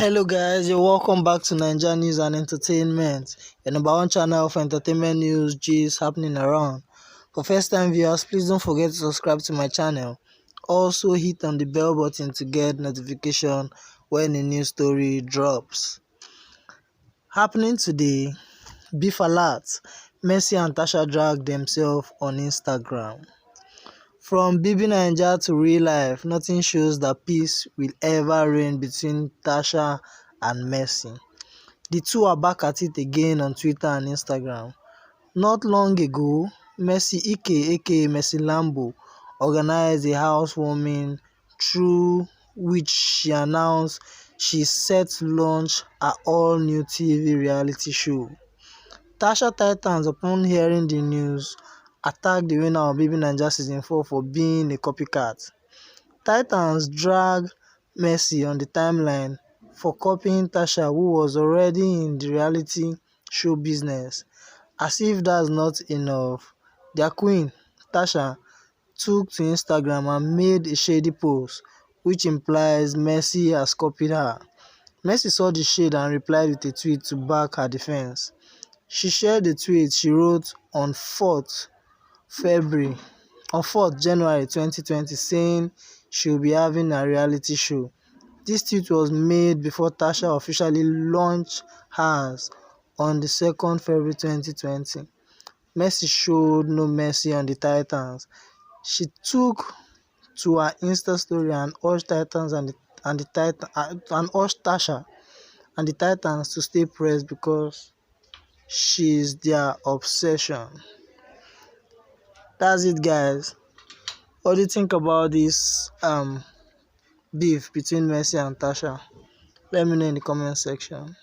Hello guys, you're welcome back to Naija News and Entertainment, your number one channel for entertainment news gist happening around. For first time viewers, please don't forget to subscribe to my channel. Also hit on the bell button to get notification when a new story drops. Happening today, beef alert, Mercy and Tacha drag themselves on Instagram. From BBNaija to real life, nothing shows that peace will ever reign between Tacha and Mercy. The two are back at it again on Twitter and Instagram. Not long ago, Mercy a.k.a. Mercy Lambo organized a housewarming through which she announced she's set to launch her all-new TV reality show. Tacha Titans, upon hearing the news, attacked the winner of BBNaija Season 4 for being a copycat. Titans dragged Mercy on the timeline for copying Tacha, who was already in the reality show business. As if that's not enough, their queen, Tacha, took to Instagram and made a shady post, which implies Mercy has copied her. Mercy saw the shade and replied with a tweet to back her defense. She shared the tweet she wrote on 4th January 2020 saying she will be having a reality show. This tweet was made before Tacha officially launched hers on the 2nd February 2020. Mercy showed no mercy on the Titans. She took to her instastory and urged Tacha and the Titans to stay pressed because she is their obsession. That's it, guys. What do you think about this beef between Mercy and Tacha? Let me know in the comment section.